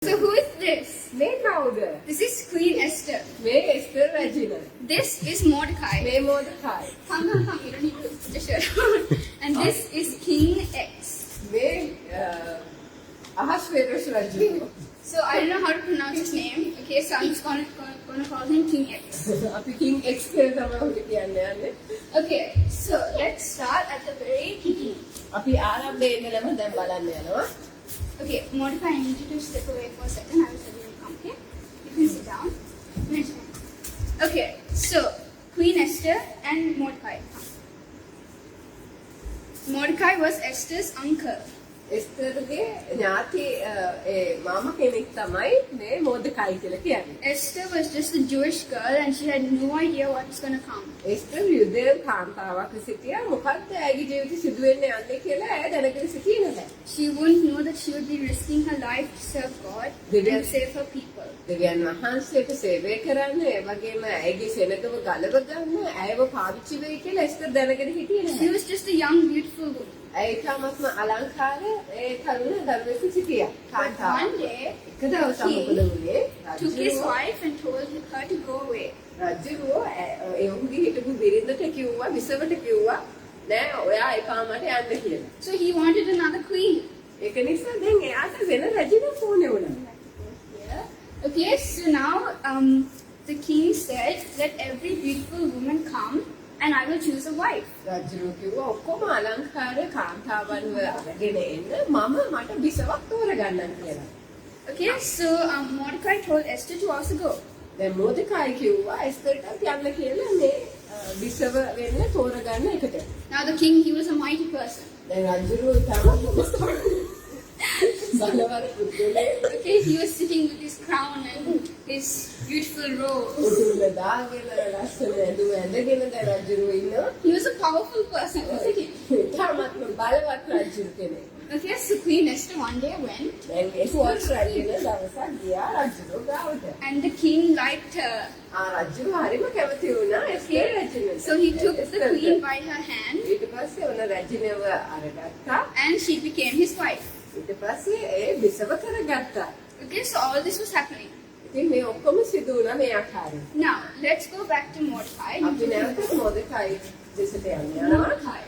So who is this? මේ කවුද? This is Queen Esther. මේ එස්තර් රැජින. This is Mordecai. මේ මෝදකායි. Come, you don't need to put the shirt on. And this is King X. මේ අහස්වේරස් රජු. So I don't know how to pronounce his name. Okay, so I'm just gonna call him King X. අපි කිං X කියලා තමයි උඩ කියන්නේ යන්නේ. Okay, so let's start at the very beginning. අපි ආරම්භයේ ඉඳලම දැන් බලන්න යනවා. Okay, Mordecai, I need you to step away for a second. I will tell you to come, okay? You can sit down. Okay, so Queen Esther and Mordecai. Mordecai was Esther's uncle. එස්තරගේ ඥාති මාමා කෙනෙක් තමයි මේ මෝදකායි කියලා කියන්නේ. Esther was just a Jewish girl and she had no idea what was going to come. එස්තර් යුදෙව් කාන්තාවක් සිටියා. මොකක්ද ඇගේ ජීවිතේ සිදු වෙන්නේ යන්නේ කියලා ඇය දැනගෙන සිටියේ නැහැ. She wouldn't know that she would be risking her life to serve God and save her people. දෙවියන් වහන්සේට සේවය කරන්න ඒ වගේම ඇයගේ සෙනගව ගලව ගන්න ඇයව පාවිච්චි වෙයි කියලා එස්තර් දැනගෙන හිටියේ She නැහැ. was just a young, beautiful woman. ඇය තාමත්ම අලංකාර ඒ තරුණ දරුවෙකු සිටියා. But කාන්තාවක්. one day, එක දවසක් මොකද වුනේ? took his wife and told her to go away. රජුව ඒ ඔහුගේ හිටපු බිරිඳට කිව්වා විසවට කිව්වා නෑ ඔයා එපාමට යන්න කියලා. So he wanted another queen. ඒක නිසා දැන් එයාට වෙන රජුවක් ඕනේ වුණා. Okay, so now the king said, let every beautiful woman come and I will choose a wife. රජුව කිව්වා ඔක්කොම අලංකාර කාන්තාවන්ව අරගෙන එන්න මම මට විසවක් තෝරගන්නම් කියලා. Okay, so Mordecai told Esther to also go. දැන් මෝදකායි කිව්වා එස්තරට යන්න කියලා මේ විසව වෙන්න තෝරගන්න එකට. Now the king, he was a mighty person. දැන් රජුව තමයි බලවර පුදුලේ Okay, he was sitting with his crown and his beautiful robes. උඩුල දාගෙන ලස්සන ඇඳුම ඇඳගෙන දැන් රජුව ඉන්නවා. He was a powerful person, wasn't he? තාමත්ම බලවත් රජු කෙනෙක්. Okay, so Queen Esther one day went දැන් එස්තර රජුන දවසක් ගියා රජුව ගාවට. and the king liked her. රජුව හරිම කැමති වුණා එස්තර රජුනට. So he took the queen by her hand ඊට පස්සේ ඔන්න රජිනව අරගත්තා. and she became his wife. ඊට පස්සේ ඒ විසව කරගත්තා. Okay, so all this was happening. ඉතින් මේ ඔක්කොම සිදු වුණා මේ ආකාරයෙන්. Now, let's go back to Mordecai. අපි නැවත මොදකයි දෙසට යනවා. Mordecai.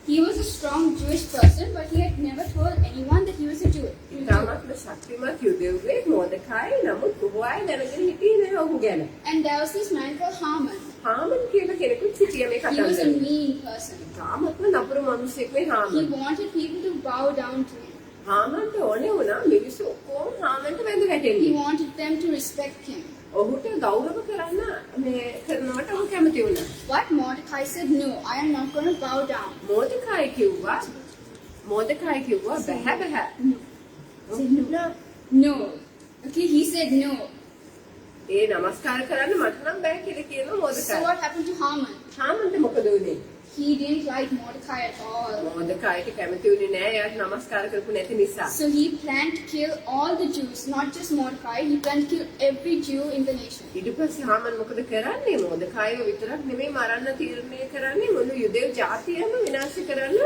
He was a strong Jewish person, but he had never told anyone that he was a Jew. තාමත්ම ශක්තිමත් යුදෙව්වේ මොදකයි නමුත් බොහෝ අය දැනගෙන හිටියේ නෑ ඔහු ගැන. And there was this man called Haman. හාමන් කියලා කෙනෙකුත් සිටියා මේ He was a කතාවේ. mean person. තාමත්ම නපුරු මිනිසෙක් මේ He හාමන්. wanted people to bow down to him. හාමන්ට ඕනේ වුණා මිනිස්සු ඔක්කොම හාමන්ට වැඳ He වැටෙන්න. wanted them to respect him. ඔහුට ගෞරව කරන්න මේ කරනවට ඔහු කැමති වුණා. But Mordecai said, no, I am not going to bow down. මොදකයි කිව්වා බැහැ බැහැ. He said, no. No. Okay, he said no. ඒ නමස්කාර කරන්න මට නම් බෑ කියලා කියනවා So මොදකයි. what happened to Haman? හාමන්ට මොකද වුනේ? He didn't like Mordecai at all. මොදකයිට කැමති වුණේ නෑ එයාට නමස්කාර කරපු නැති නිසා. So he planned to kill all the Jews, not just Mordecai. He planned to kill every Jew in the nation. ඊට පස්සේ හාමන් මොකද කරන්නේ? මොදකයිව විතරක් නෙමෙයි මරන්න තීරණය කරන්නේ මුළු යුදෙව් ජාතියම විනාශ කරන්න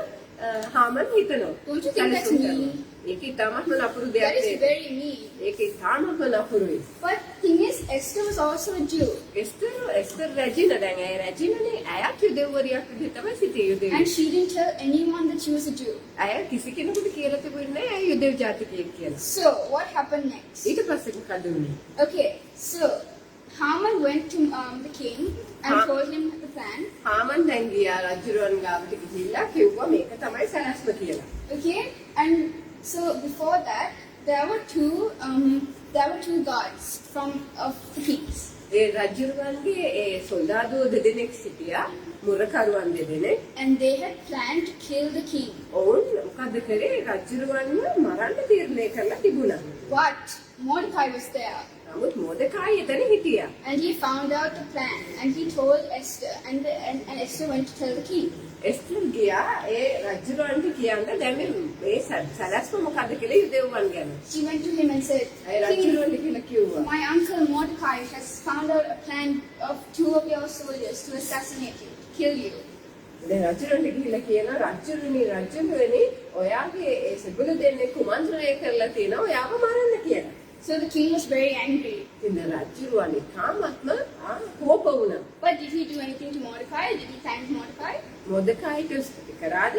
හාමන් හිතනවා. Don't you think that's mean? ඒක ඉතාමත්ම නපුරු That දෙයක් is නේද? very mean. ඒක ඉතාමත්ම නපුරුයි. But thing is, Esther was also a Jew. එස්තර් රැජින දැන් ඇය රැජිනනේ ඇයත් යුදෙව්වරියක් විදිහට තමයි සිටියේ යුදෙව්. And she didn't tell anyone that she was a Jew. ඇය කිසි කෙනෙකුට කියලා තිබුණේ නැහැ ඇය යුදෙව් ජාතිකයෙක් කියලා. So what happened next? ඊට පස්සේ මොකද වුනේ? Okay, so Haman went to the king and told him the plan. හාමන් දැන් ගියා රජුරන් ගාවට ගිහිල්ලා කිව්වා මේක තමයි සැලැස්ම කියලා. Okay, and so before that, there were two guards from of the kings. ඒ රජුරන්ගේ ඒ සොල්දාදුවෝ දෙදෙනෙක් සිටියා මුරකරුවන් දෙදෙනෙක්. And they had planned to kill the king. ඔවුන් මොකද කරේ රජුරවන්ව මරන්න තීරණය කරලා තිබුණා. But Mordecai was there. නමුත් මොදකයි එතන හිටියා. And he found out the plan. And he told Esther. And Esther went to tell the king. එස්තර් ගියා ඒ රජුරවන්ට කියන්න දැන් මේ සැලැස්ම මොකද්ද කියලා යුදෙව්වන් ගැන. She went to him and said, A King, රජුරවන්ට කියලා කිව්වා. my uncle Mordecai has found out a plan of two of your soldiers to assassinate you, kill you. දැන් රජුරන්ට ගිහිල්ලා කියනවා රජුරුවනි ඔයාගේ ඒ සෙබළු දෙන්නේ කුමන්ත්‍රණය කරලා තියෙනවා ඔයාව මරන්න කියලා. So the king was very angry. ඉතින් රජුරුවනි තාමත්ම කෝප වුණා. But did he do anything to Mordecai? Did he thank Mordecai? මොදකායිට ස්තුති කරාද?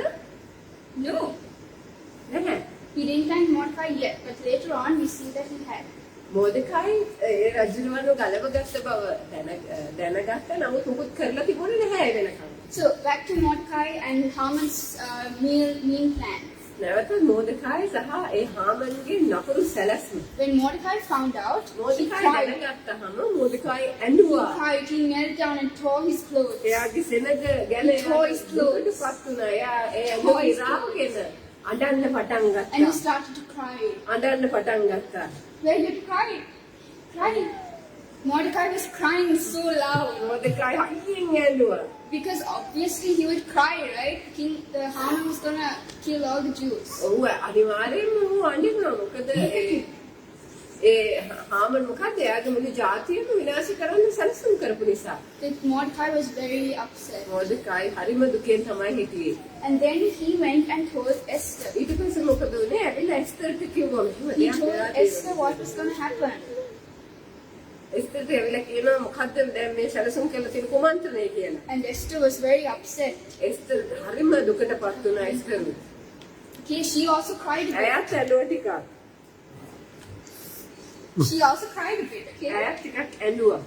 No. නැහැ. He didn't thank Mordecai yet, but later on we see that he had. මොදකායි ඒ රජුරුවන්ව ගලවගත්ත බව දැනගත්ත නමුත් උකුත් කරලා තිබුණේ නැහැ ඒ වෙනකම්. So back to Mordecai and Haman's mean plan. නැවත මොදකායි සහ ඒ හාමන්ගේ නපුරු සැලැස්ම. When Mordecai found out, he මොදකායි cried. දැනගත්තහම මොදකායි He ඇඬුවා. cried, he knelt down and tore his clothes. එයාගේ සෙනඟ ගැල tore his clothes. පත් වුණා. එයා ඒ Tore his ඉරාවගෙන අඬන්න පටන් And he ගත්තා. started to cry. අඬන්න පටන් ගත්තා. Where did he cry? Crying. Mordecai was crying so loud. මොදකායි හයියෙන් ඇඬුවා. Because obviously he would cry, right? The Haman was gonna kill all the Jews. ඔව් අනිවාර්යෙන්ම ඌ අඬනවා. මොකද ඒ හාමන් මොකද එයාගේ මුළු ජාතියම විනාශ කරන්න සැලසුම් කරපු නිසා. That Mordecai was very upset. මොදකායි හරිම දුකෙන් තමයි හිටියේ. And then he went and told Esther. ඊට පස්සේ මොකද උනේ? ඇවිල්ලා එස්තරට කිව්වා මෙහෙම He දෙයක් told වෙලා Esther තියෙනවා. what was gonna happen. එස්තරට ඇවිල්ලා කියනවා මොකද්ද දැන් මේ සැලසුම් කරලා තියෙන කුමන්ත්‍රණය කියලා. And Esther was very upset. එස්තර හරිම දුකටපත් වුණා එස්තර. Okay, she also cried a bit. ඇයත් ඇඬුවා ටිකක්. She also cried a bit, okay? ඇයත් ටිකක් ඇඬුවා.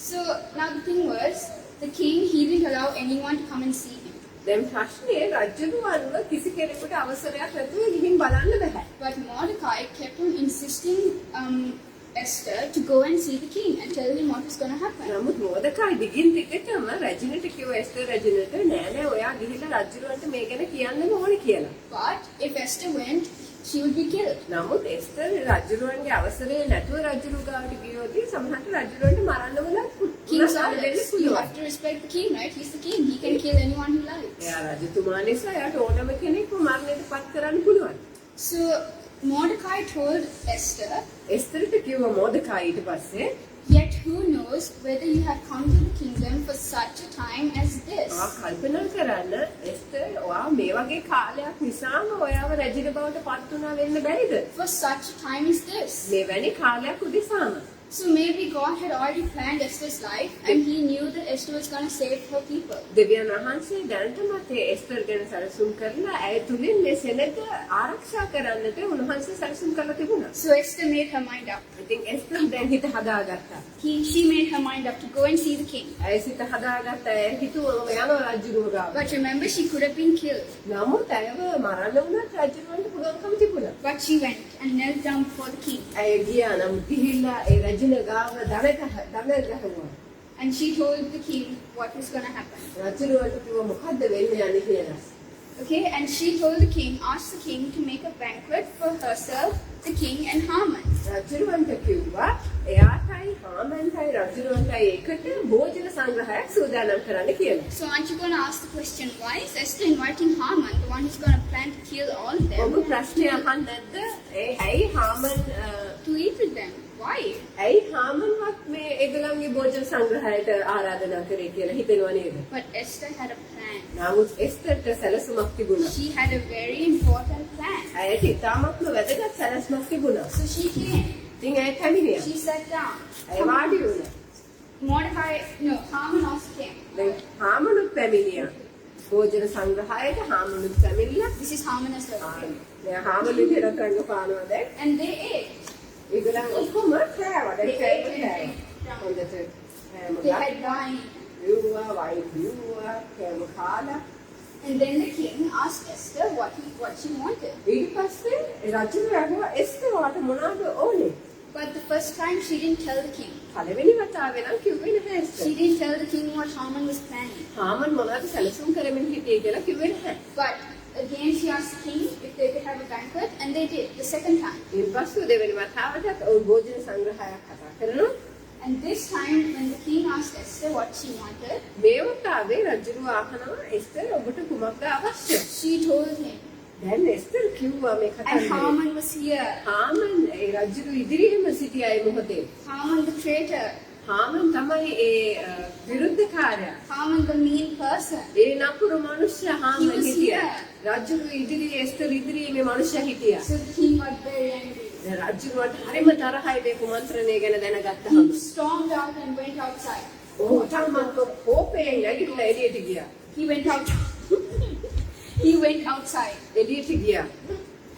So now the thing was, the king, he didn't allow anyone to come and see him. දැන් ප්‍රශ්නේ රජුරුවන්ව කිසි කෙනෙකුට අවසරයක් නැතුව ගිහින් බලන්න බෑ. But Mordecai kept on insisting Esther to go and see the king and tell him what was going to happen. නමුත් මොදකායි දිගින් දිගටම රජිනට කිව්වා එස්තර රජිනට නෑ නෑ ඔයා ගිහිල්ලා රජුරුවන්ට මේ ගැන කියන්නම ඕනේ කියලා. But if Esther went, she would be killed. නමුත් එස්තර රජුරුවන්ගේ අවසරය නැතුව රජුරු ගාවට ගියොත් සමහරට රජුරුවන්ට මරන්න වුණත් King's උනසාර දෙන්න orders. You පුළුවන්. have to respect the king, right? He's the king. He can kill anyone he likes. එයා රජතුමා නිසා එයාට ඕනම කෙනෙක්ව මරණයට පත් කරන්න පුළුවන්. So Mordecai told Esther, එස්තරට කිව්වා මොදකායි ඊට පස්සේ yet who knows whether you have come to the kingdom for such a time as this. ඔයා කල්පනා කරන්න එස්තර ඔයා මේ වගේ කාලයක් නිසාම ඔයාව රජින බවට පත් වුණා වෙන්න බැරිද? For such a time as this. මෙවැනි කාලයක් උදෙසාම. So maybe God had already planned Esther's life and he knew that Esther was going to save her people. දෙවියන් වහන්සේ දැනටමත් ඒ එස්තර ගැන සැලසුම් කරලා ඇය තුලින් මේ සෙනඟ ආරක්ෂා කරන්නට උන්වහන්සේ සැලසුම් කරලා තිබුණා. So Esther made her mind up. ඉතින් එස්තර දැන් හිත හදාගත්තා. She made her mind up to go and see the king. ඇය සිත හදාගත්තා. ඇය හිතුවා යනවා රජුරුව ගාව. But remember, she could have been killed. නමුත් ඇයව මරන්න වුණත් රජුරුවන්ට පුළුවන්කම තිබුණා. But she went and knelt down before the king. ඇය ගියා නම් ගිහිල්ලා ඒ රජින ගාව දන ගහුවා. And she told the king what was going to happen. රජුරුවන්ට කිව්වා මොකද්ද වෙන්නේ යන්නේ කියලා. Okay, and she told the king, asked the king to make a banquet for herself, the king, and Haman. රජුරුවන්ට කිව්වා එයාටයි හාමන්ටයි රජුරුවන්ටයි එකට භෝජන සංග්‍රහයක් සූදානම් කරන්න කියලා. So aren't you going to ask the question, why is Esther inviting Haman, the one who's going to plan to kill all of ඔබ them, ප්‍රශ්නේ අහන්නේ නැද්ද? ඇයි හාමන් to eat with them? Why? ඇයි හාමන්වත් මේ ඒගොල්ලන්ගේ භෝජන සංග්‍රහයට ආරාධනා කරේ කියලා හිතෙනව නේද? But Esther had a plan. නමුත් එස්තරට සැලසුමක් තිබුණා. She had a very important plan. ඇයට ඉතාමත්ම වැදගත් සැලසුමක් තිබුණා. So she came. ඉතින් ඇය පැමිණියා. She sat down. ඇය වාඩි වුණා. Haman also came. දැන් හාමනුත් පැමිණියා. භෝජන සංග්‍රහයට හාමනුත් පැමිණිලා. This is Haman as well. දැන් හාමනු විදිහට රංගපානවා දැන්. And they ate. ඒගොල්ලන් ඔක්කොම කෑවා. දැන් කෑවා. හොඳට They had wine. බිව්වා, වයින් බිව්වා, කෑම කාලා. And then the king asked Esther what she wanted. ඊට පස්සේ රජුව ඇහුවා එස්තර ඔයාට මොනවද ඕනේ? But the first time she didn't tell the king. පළවෙනි වතාවේ නම් කිව්වේ නැහැ එස්තර. She didn't tell the king what Haman was planning. හාමන් මොනවද සැලසුම් කරමින් හිටියේ කියලා කිව්වේ නැහැ. But again she asked the king if they could have a banquet, and they did the second time. ඊට පස්සේ දෙවෙනි වතාවටත් ඔව් භෝජන සංග්‍රහයක් කතා කරනවා. And this time when the king asked Esther what she wanted, මේ වතාවේ රජුව අහනවා එස්තර ඔබට කුමක්ද අවශ්‍ය? she told him. දැන් එස්තර කිව්වා මේ And කතාවේ. Haman was here. හාමන් ඒ රජු ඉදිරියේම සිටියා ඒ මොහොතේ. Haman the traitor. හාමන් තමයි ඒ විරුද්ධකාරයා. Haman, the mean person. ඒ නපුරු මනුෂ්‍ය හාමන් He was හිටියා. here. රජුගේ ඉදිරියේ එස්තර ඉදිරියේ මේ මනුෂ්‍ය හිටියා. So the king got very angry. රජුට හරිම තරහයි මේ කුමන්ත්‍රණය ගැන දැනගත්තාම. He stormed out and went outside. ඔහු තමයි කෝපයෙන් නැගිටලා එළියට ගියා. He went out. He went outside. එළියට ගියා.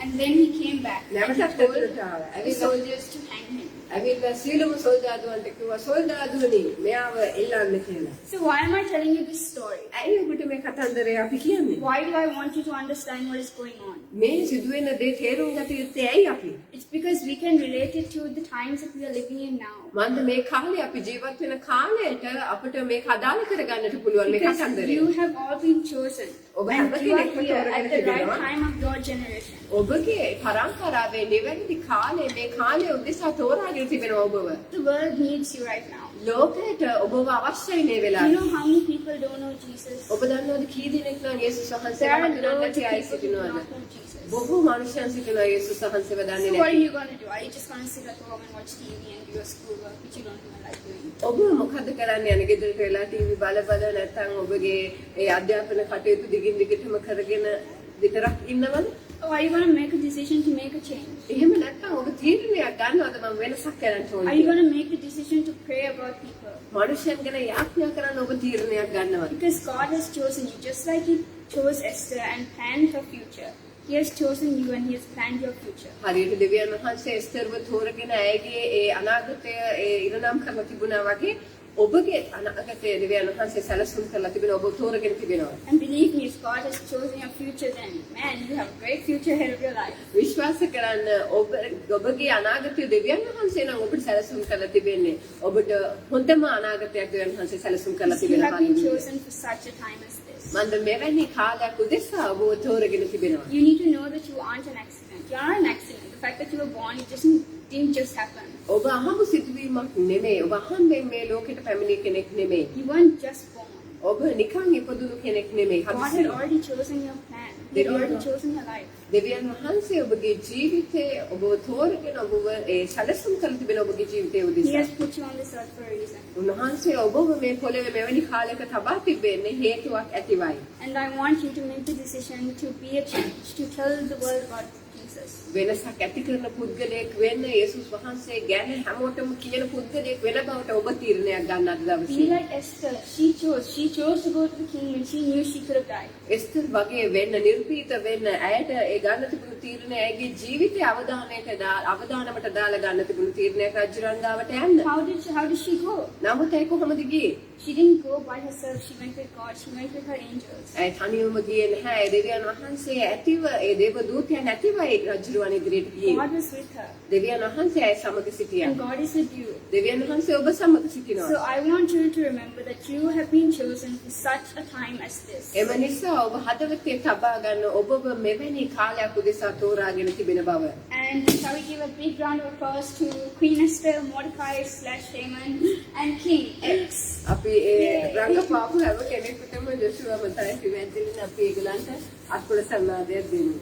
And then he came back. And he නැවතත් told ඇතුළට ආවා. the soldiers to hang him. ඇවිල්ලා සීලම සොල්දාදුවන්ට කිව්වා සොල්දාදුවනි මෙයාව එල්ලන්න කියලා. So why am I telling you this story? ඇයි ඔබට මේ කතන්දරය අපි කියන්නේ? Why do I want you to understand what is going on? මේ සිදුවෙන දේ තේරුම් ගත යුත්තේ ඇයි අපි? It's because we can relate it to the times that we are living in now. මන්ද මේ කාලේ අපි ජීවත් වෙන කාලයට අපිට මේක අදාළ කරගන්නට පුළුවන් මේ Because කතන්දරය. you have all been chosen. ඔබ And හැම you are කෙනෙක්ම here තෝරගෙන at the right තිබෙනවා. time of your generation. ඔබගේ පරම්පරාවේ නිවැරදි කාලේ මේ කාලය උදෙසා තෝරාගෙන තිබෙනවා ඔබව. The world needs you right now. ලෝකයට ඔබව අවශ්‍යයි මේ You වෙලාවේ. know how many people don't know Jesus? ඔබ දන්නවද කී දෙනෙක් නම් යේසුස් වහන්සේ There are හඳුනන්නේ loads නැති of අය people who do සිටිනවද? not know Jesus. So බොහෝ මනුෂ්‍යයන් සිටිනවා යේසුස් වහන්සේව දන්නේ what are නැති. you going to do? Are you just going to sit at home and watch TV and do your schoolwork, which you don't even like doing? ඔබ මොකද කරන්නේ? අනේ ගෙදරට වෙලා ටීවී බල බල නැත්නම් ඔබගේ ඒ අධ්‍යාපන කටයුතු දිගින් දිගටම කරගෙන විතරක් ඉන්නවද? Or are you going to make a decision to make a change? එහෙම නැත්නම් ඔබ තීරණයක් ගන්නවද මම වෙනසක් කරන්න Are you ඕනේ? going to make a decision to pray about people? මනුෂ්‍යයන් ගැන යාඥා කරන්න ඔබ තීරණයක් ගන්නවද? Because God has chosen you, just like He chose Esther and planned her future. He has chosen you and He has planned your future. හරියට දෙවියන් වහන්සේ එස්තරව තෝරගෙන ඇයගේ ඒ අනාගතය ඒ ඉරණම් කරලා තිබුණා වගේ ඔබගේ අනාගතය දෙවියන් වහන්සේ සැලසුම් කරලා තිබෙනවා ඔබ තෝරගෙන තිබෙනවා. And believe me, if God has chosen your future, then man, you have a great future ahead of your life. විශ්වාස කරන්න ඔබගේ අනාගතය දෙවියන් වහන්සේ නම් ඔබට සැලසුම් කරලා තිබෙන්නේ. ඔබට හොඳම අනාගතයක් දෙවියන් වහන්සේ සැලසුම් කරලා You have been තිබෙනවා. chosen for such a time as this. මන්ද මෙවැනි කාලයක් උදෙසා ඔබ තෝරගෙන තිබෙනවා. You need to know that you aren't an accident. You are an accident. The fact that you were born, it didn't just happen. ඔබ අහඹු සිදුවීමක් නෙමෙයි. ඔබ අහම්බෙන් මේ ලෝකෙට පැමිණි කෙනෙක් නෙමෙයි. You weren't just born. ඔබ නිකන් ඉපදුණු කෙනෙක් නෙමෙයි. God had හදිසියෙ. already chosen your plan. He had already chosen your life. දෙවියන් වහන්සේ ඔබගේ ජීවිතේ ඔබ තෝරගෙන ඔබව ඒ සැලසුම් කරලා තිබෙන ඔබගේ ජීවිතය He උදෙසා. has put you on this earth for a reason. උන්වහන්සේ ඔබව මේ පොළවේ මෙවැනි කාලයක තබා තිබෙන්නේ හේතුවක් ඇතිවයි. And I want you to make the decision to be a change, to tell the world about Jesus. වෙනසක් ඇති කරන පුද්ගලයෙක් වෙන්න යේසුස් වහන්සේ ගැන හැමෝටම කියන පුද්ගලයෙක් වෙන බවට ඔබ තීරණයක් ගන්න අද Be දවසේ. like Esther. She chose to go to the king when she knew she could have died. එස්තර් වගේ වෙන්න නිර්භීත වෙන්න ඇයට ඒ ගන්න තිබුණු තීරණය ඇගේ ජීවිතය අවදානමට දාලා ගන්න තිබුණු තීරණයක් රජුරන් ගාවට යන්න. How did she go? නමුත් ඒ කොහොමද ගියේ? She didn't go by herself. She went with God. She went with her angels. ඇය තනියම ගියේ නැහැ. ඒ දෙවියන් වහන්සේ ඇතිව ඒ දේව දූතයන් ඇතිවයි රජුරුවන් ඉදිරියට ගියේ. God was with her. දෙවියන් වහන්සේ ඇය සමග සිටියා. And God is with you. දෙවියන් වහන්සේ ඔබ සමග සිටිනවා. So I want you to remember that you have been chosen for such a time as this. එම නිසා ඔබ හදවතේ තබා ගන්න ඔබව මෙවැනි කාලයක් උදෙසා තෝරාගෙන තිබෙන බව. And shall we give a big round of applause to Queen Esther, Mordecai/Haman, and King X. අපි ඒ රංගපාපු හැම කෙනෙකුටම ජොෂුවා මතයි පිළිවෙලින් අපි ඒගොල්ලන්ට අත්පොළ සම්මානයක් දෙමු.